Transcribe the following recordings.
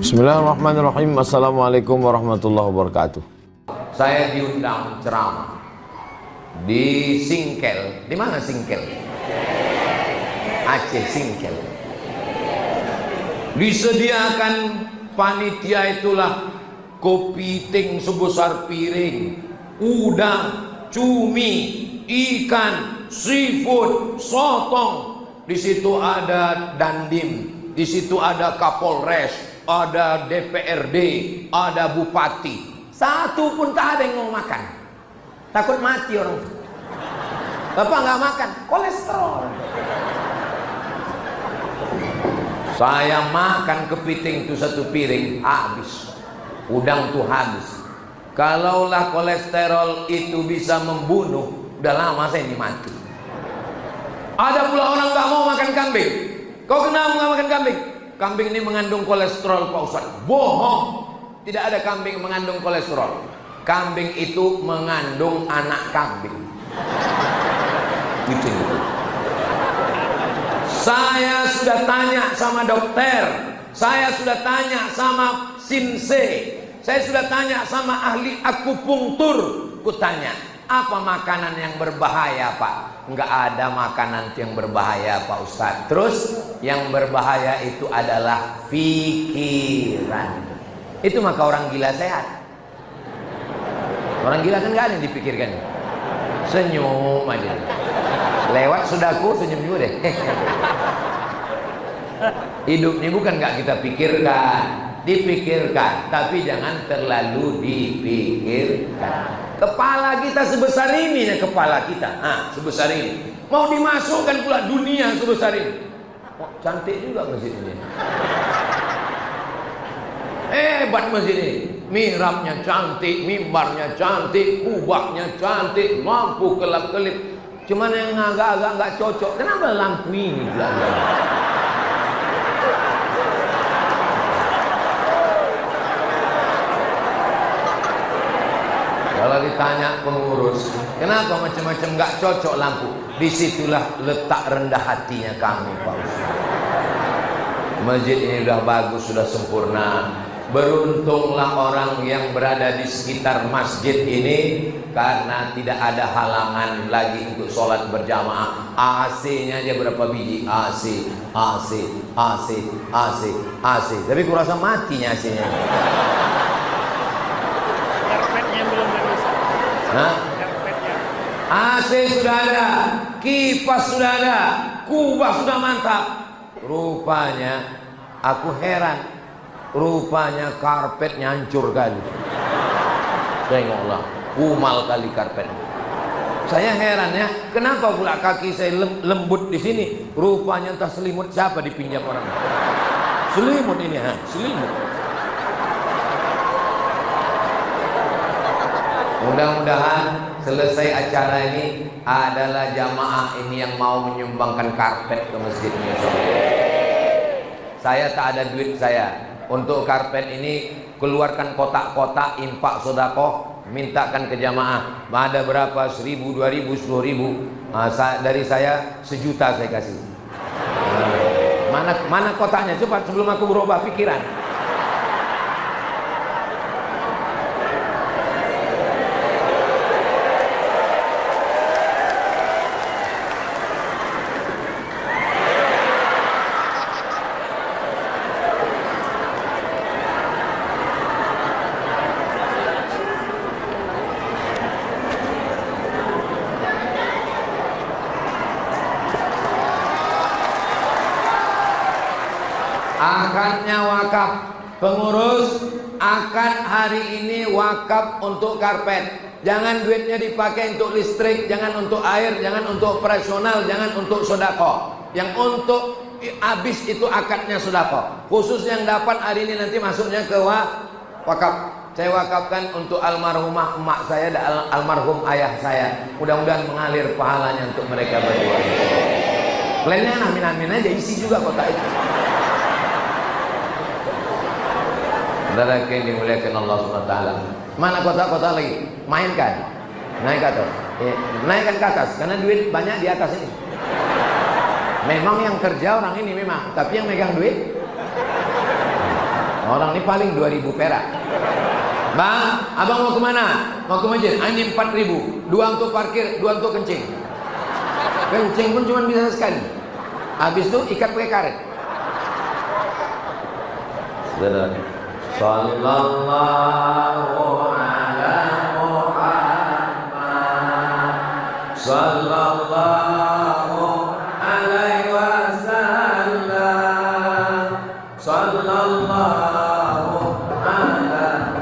Bismillahirrahmanirrahim. Assalamualaikum warahmatullahi wabarakatuh. Saya diundang ceramah di Singkel. Di mana Singkel? Aceh, Singkel. Disediakan panitia itulah kopi ting sebesar piring, udang, cumi, ikan, seafood, sotong. Di situ ada dandim, di situ ada Kapolres, ada DPRD, ada bupati. Satu pun tak ada yang mau makan. Takut mati orang itu. Bapak nggak makan, kolesterol. Saya makan kepiting itu satu piring, habis. Udang tuh habis. Kalaulah kolesterol itu bisa membunuh, udah lama saya ini mati. Ada pula orang nggak mau makan kambing. Kau kenapa nggak makan kambing? Kambing ini mengandung kolesterol, Pak Ustaz. Bohong. Tidak ada kambing mengandung kolesterol. Kambing itu mengandung anak kambing. Gitu. Saya sudah tanya sama dokter, saya sudah tanya sama sinse, saya sudah tanya sama ahli akupunktur. Kutanya, apa makanan yang berbahaya, Pak? Enggak ada makanan yang berbahaya, Pak Ustadz. Terus yang berbahaya itu adalah pikiran. Itu maka orang gila sehat. Orang gila kan nggak ada yang dipikirkan. Senyum aja. Lewat sudahku senyum juga deh. Hidup ini bukan nggak kita pikirkan, dipikirkan, tapi jangan terlalu dipikirkan. Kepala kita sebesar ini ya, kepala kita, sebesar ini. Mau dimasukkan pula dunia sebesar ini. Oh, cantik juga masjid ini. Hebat masjid ini. Mihrabnya cantik, mimbarnya cantik, kubahnya cantik, lampu kelap-kelip. Cuman yang agak-agak nggak cocok. Kenapa lampu ini? Kalau ditanya pengurus, kenapa macam-macam nggak cocok lampu? Disitulah letak rendah hatinya kami, Pak Ustaz. Masjid ini sudah bagus, sudah sempurna. Beruntunglah orang yang berada di sekitar masjid ini, karena tidak ada halangan lagi untuk sholat berjamaah. AC-nya aja berapa biji? AC, AC, AC, AC, AC. Tapi kurasa matinya AC-nya. AC sudah ada, kipas sudah ada, kubah sudah mantap. Rupanya aku heran, rupanya karpetnya hancur kali. Tengoklah, kumal kali karpet. Saya heran ya, kenapa pula kaki saya lembut di sini? Rupanya entah selimut siapa dipinjam orang. Selimut ini, selimut. Mudah-mudahan selesai acara ini adalah jamaah ini yang mau menyumbangkan karpet ke masjid ini. Saya tak ada duit saya. Untuk karpet ini keluarkan kotak-kotak infak sedekah, mintakan ke jamaah. Ada berapa? 1.000, 2.000, 10.000. Dari saya 1 juta saya kasih. Mana kotaknya? Cepat sebelum aku berubah pikiran. Akadnya wakaf. Pengurus, akad hari ini wakaf untuk karpet. Jangan duitnya dipakai untuk listrik, jangan untuk air, jangan untuk operasional, jangan untuk sedekah. Yang untuk habis itu akadnya sedekah. Khusus yang dapat hari ini nanti masuknya ke wakaf. Saya wakafkan untuk almarhumah emak saya dan almarhum ayah saya. Mudah-mudahan mengalir pahalanya untuk mereka berdua. Lainnya amin-amin aja, isi juga kotak itu. Saudara yang dimuliakan Allah SWT, mana kotak-kotak lagi? Mainkan, naik ke atas, naikkan ke atas, karena duit banyak di atas ini. Memang yang kerja orang ini memang, tapi yang megang duit Orang ini paling 2.000 perak. Bang, abang mau kemana? Mau ke masjid. Ini 4.000. 2 untuk parkir, 2 untuk kencing. Kencing pun cuma bisa sekali. Habis itu ikat pakai karet. Sallallahu ala Muhammad, sallallahu alaihi wasallam, sallallahu ala.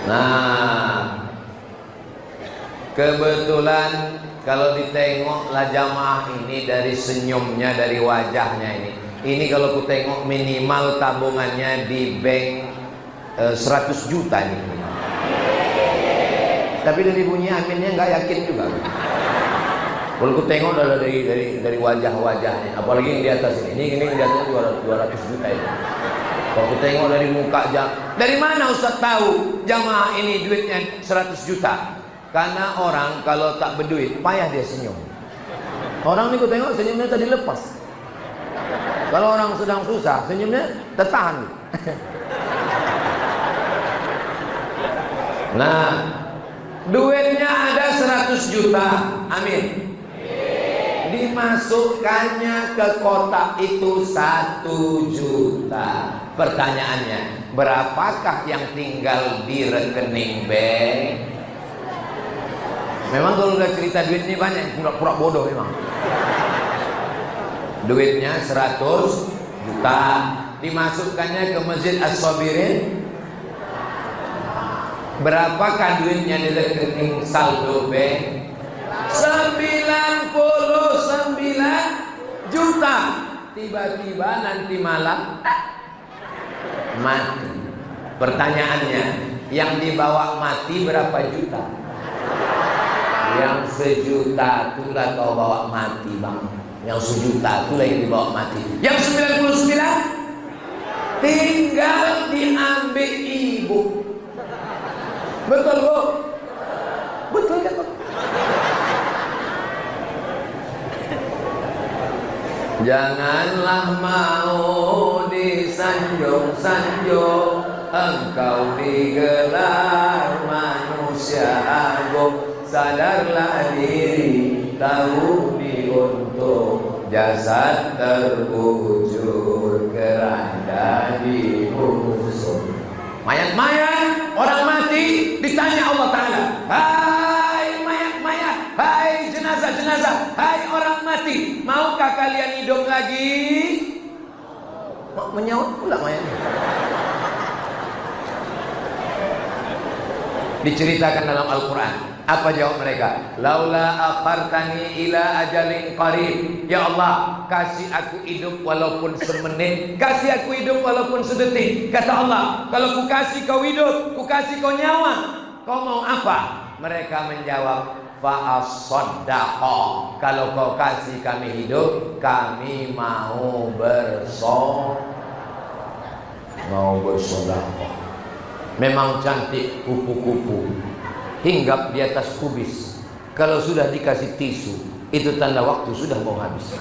Nah, kebetulan kalau ditengoklah jamaah ini dari senyumnya, dari wajahnya ini kalau ku tengok minimal tabungannya di bank 100 juta nih. Tapi dari bunyi aminnya nggak yakin juga. Kalau ku tengok dari wajah-wajahnya, apalagi yang di atas ini di atas 200 juta itu. Kalau ku tengok dari muka dari mana Ustaz tahu jamaah ini duitnya 100 juta? Karena orang kalau tak berduit payah dia senyum. Orang ini ku tengok senyumnya tadi lepas. Kalau orang sedang susah senyumnya tertahan. Nah, duitnya ada 100 juta. Amin. Dimasukkannya ke kotak itu 1 juta. Pertanyaannya, berapakah yang tinggal di rekening bank? Memang kalau udah cerita duit ini banyak, pura-pura bodoh memang. Duitnya 100 juta, dimasukkannya ke Masjid As-Sabirin. Berapakah duitnya di rekening saldo bank? 99 juta. Tiba-tiba nanti malam mati. Pertanyaannya, yang dibawa mati berapa juta? Yang 1 juta itulah kau bawa mati, bang. Yang 1 juta itulah yang dibawa mati. Yang 99 tinggal diambil ibu. Betul, Bu? Betul kan, Bu? Janganlah mau disanjung-sanjung, engkau digelar manusia agung. Sadarlah diri, tahu diuntung, jasad terkujur, keranda dibusung. Mayat-mayat, orang mati, ditanya Allah Ta'ala, hai mayat-mayat, hai jenazah-jenazah, hai orang mati, maukah kalian hidup lagi? Menyaut pula mayatnya. Diceritakan dalam Al-Quran. Apa jawab mereka? Laula akhartani ila ajalin qarib. Ya Allah, kasih aku hidup walaupun semenit, kasih aku hidup walaupun sedetik. Kata Allah, kalau ku kasih kau hidup, ku kasih kau nyawa, kau mau apa? Mereka menjawab, fa'as-saddaqa. Kalau kau kasih kami hidup, kami mau bersedekah. Memang cantik kupu-kupu hinggap di atas kubis. Kalau sudah dikasih tisu, itu tanda waktu sudah mau habis.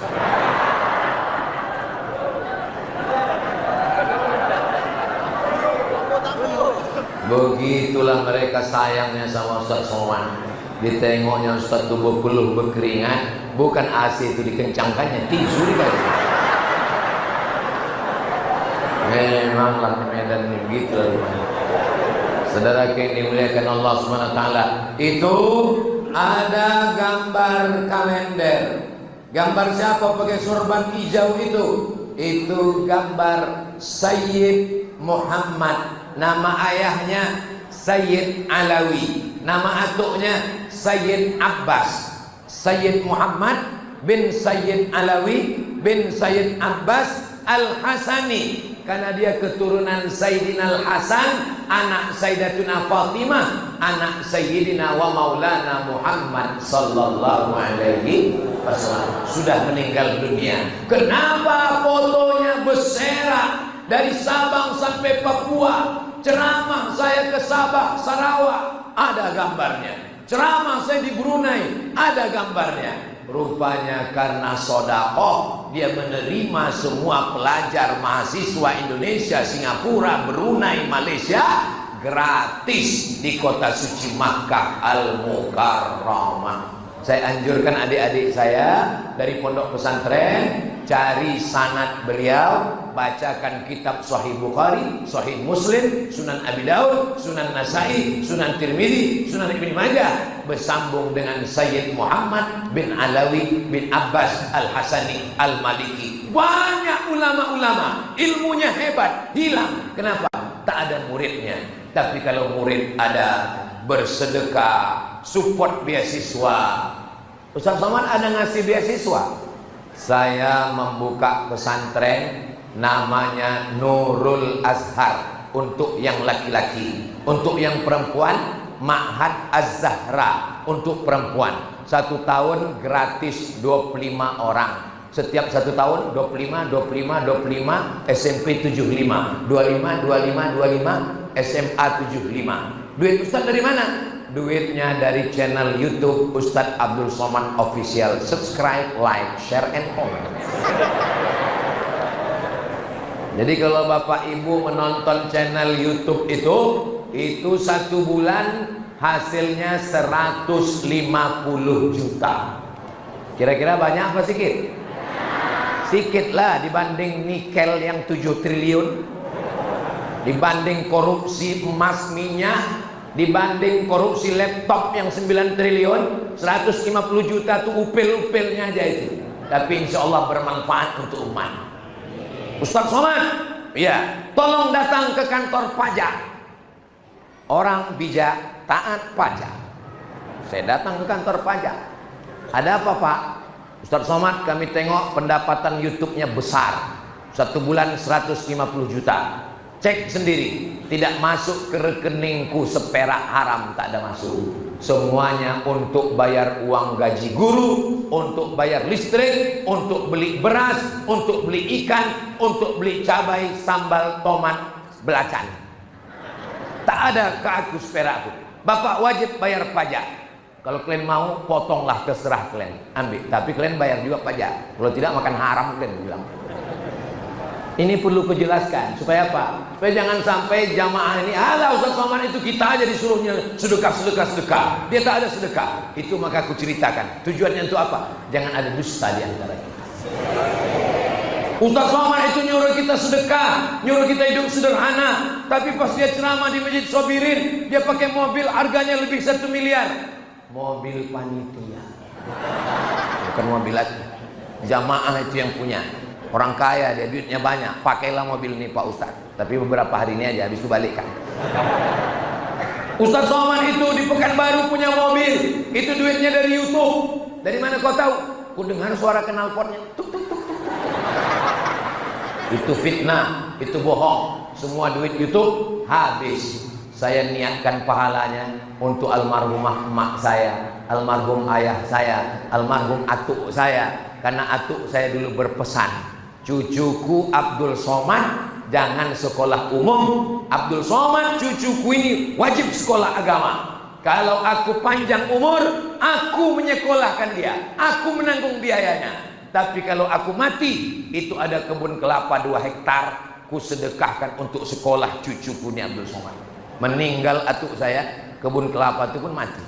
Begitulah mereka sayangnya sama Ustaz Somad. Ditengoknya Ustaz tuh berpeluh berkeringat, bukan AC itu dikencangkannya, tisu dikasih. Memanglah medan ini begitu lah. Saudara yang dimuliakan Allah SWT, itu ada gambar kalender. Gambar siapa pakai sorban hijau itu? Itu gambar Sayyid Muhammad. Nama ayahnya Sayyid Alawi, nama atuknya Sayyid Abbas. Sayyid Muhammad bin Sayyid Alawi bin Sayyid Abbas Al-Hasani, karena dia keturunan Sayyidina Al-Hasan, anak Sayyidatuna Fatimah, anak Sayyidina wa Maulana Muhammad sallallahu alaihi wasallam sudah meninggal dunia. Kenapa fotonya berserak dari Sabang sampai Papua? Ceramah saya ke Sabah, Sarawak, ada gambarnya. Ceramah saya di Brunei, ada gambarnya. Rupanya karena sodakoh, dia menerima semua pelajar mahasiswa Indonesia, Singapura, Brunei, Malaysia gratis di kota suci Makkah Al-Mukarramah. Saya anjurkan adik-adik saya dari pondok pesantren, cari sanad beliau, bacakan kitab Sahih Bukhari, Sahih Muslim, Sunan Abi Daud, Sunan Nasai, Sunan Tirmidzi, Sunan Ibnu Majah, bersambung dengan Sayyid Muhammad bin Alawi bin Abbas Al-Hasani Al-Maliki. Banyak ulama-ulama, ilmunya hebat, hilang. Kenapa? Tak ada muridnya. Tapi kalau murid ada, bersedekah, support beasiswa. Ustaz Somad ada ngasih beasiswa. Saya membuka pesantren namanya Nurul Azhar untuk yang laki-laki. Untuk yang perempuan Ma'had Az-Zahra untuk perempuan. 1 tahun gratis 25 orang. Setiap 1 tahun 25, 25, 25, SMP 75, 25, 25, 25, SMA 75. Duit Ustaz dari mana? Duitnya dari channel YouTube Ustadz Abdul Somad Official. Subscribe, like, share, and comment. Jadi kalau Bapak Ibu menonton channel YouTube itu 1 bulan hasilnya 150 juta. Kira-kira banyak apa sedikit? Sedikit lah dibanding nikel yang 7 triliun, dibanding korupsi emas minyak, dibanding korupsi laptop yang 9 triliun. 150 juta tuh upil-upilnya aja itu. Tapi insya Allah bermanfaat untuk umat. Ustaz Somad, ya, tolong datang ke kantor pajak. Orang bijak taat pajak. Saya datang ke kantor pajak. Ada apa Pak? Ustaz Somad, kami tengok pendapatan YouTube-nya besar. 1 bulan 150 juta. Cek sendiri, tidak masuk ke rekeningku seperak haram, tak ada masuk. Semuanya untuk bayar uang gaji guru, untuk bayar listrik, untuk beli beras, untuk beli ikan, untuk beli cabai, sambal, tomat, belacan. Tak ada ke aku seperakku. Bapak wajib bayar pajak. Kalau kalian mau, potonglah, terserah kalian, ambil. Tapi kalian bayar juga pajak. Kalau tidak, makan haram kalian bilang. Ini perlu kujelaskan. Supaya apa? Supaya jangan sampai jamaah ini, alah Ustaz Somad itu kita aja disuruhnya sedekah. Dia tak ada sedekah. Itu maka aku ceritakan. Tujuannya untuk apa? Jangan ada dusta di antara kita. Ustaz Somad itu nyuruh kita sedekah, nyuruh kita hidup sederhana. Tapi pas dia ceramah di Masjid Sobirin, dia pakai mobil harganya lebih 1 miliar. Mobil panitia, bukan mobil lagi. Jamaah itu yang punya. Orang kaya, dia duitnya banyak. Pakailah mobil ini Pak Ustaz. Tapi beberapa hari ini aja, habis itu balikkan. Ustaz Somad itu di Pekanbaru punya mobil. Itu duitnya dari YouTube. Dari mana kau tahu? Ku dengar suara knalpotnya. Tuk, tuk, tuk, tuk. Itu fitnah, itu bohong. Semua duit YouTube habis. Saya niatkan pahalanya untuk almarhumah emak saya, almarhum ayah saya, almarhum atuk saya. Karena atuk saya dulu berpesan, cucuku Abdul Somad jangan sekolah umum. Abdul Somad cucuku ini wajib sekolah agama. Kalau aku panjang umur, aku menyekolahkan dia, aku menanggung biayanya. Tapi kalau aku mati, itu ada kebun kelapa 2 hektar, ku sedekahkan untuk sekolah cucuku ini Abdul Somad. Meninggal atuk saya, kebun kelapa itu pun mati.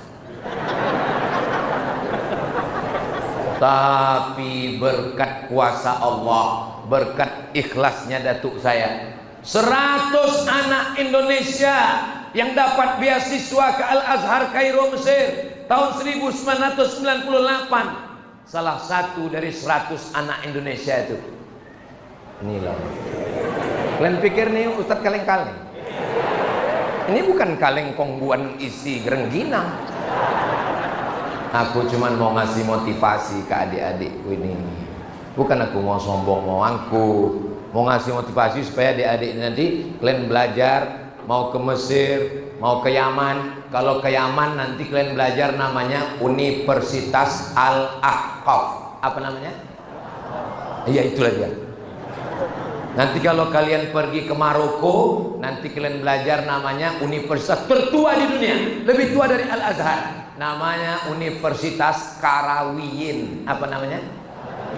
Tapi berkat kuasa Allah, berkat ikhlasnya datuk saya, 100 anak Indonesia yang dapat beasiswa ke Al-Azhar Kairo Mesir tahun 1998. Salah satu dari 100 anak Indonesia itu. Inilah. Kalian pikir nih Ustadz kaleng-kaleng? Ini bukan kaleng kongguan isi gerengginang. Aku cuman mau ngasih motivasi ke adik-adikku ini. Bukan aku mau sombong, mau angkuh. Mau ngasih motivasi supaya adik-adik nanti kalian belajar, mau ke Mesir, mau ke Yaman. Kalau ke Yaman nanti kalian belajar namanya Universitas Al-Ahqaf. Apa namanya? Iya, itulah dia. Nanti kalau kalian pergi ke Maroko, nanti kalian belajar namanya universitas tertua di dunia, lebih tua dari Al-Azhar. Namanya Universitas Qarawiyyin. Apa namanya?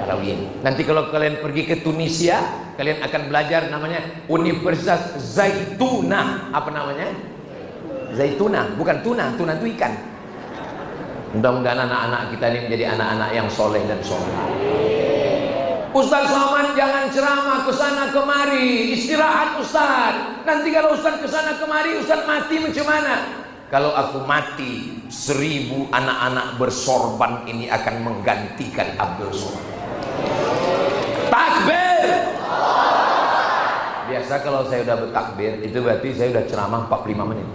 Qarawiyyin. Nanti kalau kalian pergi ke Tunisia, kalian akan belajar namanya Universitas Zaitunah. Apa namanya? Zaitunah, bukan tuna. Tuna itu ikan. Mudah-mudahan anak-anak kita ini menjadi anak-anak yang soleh dan soleh. Ustaz Somad jangan ceramah kesana kemari, istirahat Ustaz. Nanti kalau Ustaz kesana kemari, Ustaz mati macam mana? Kalau aku mati, 1000 anak-anak bersorban ini akan menggantikan Abdul Somad. Takbir. Biasa kalau saya udah bertakbir, itu berarti saya udah ceramah 45 menit.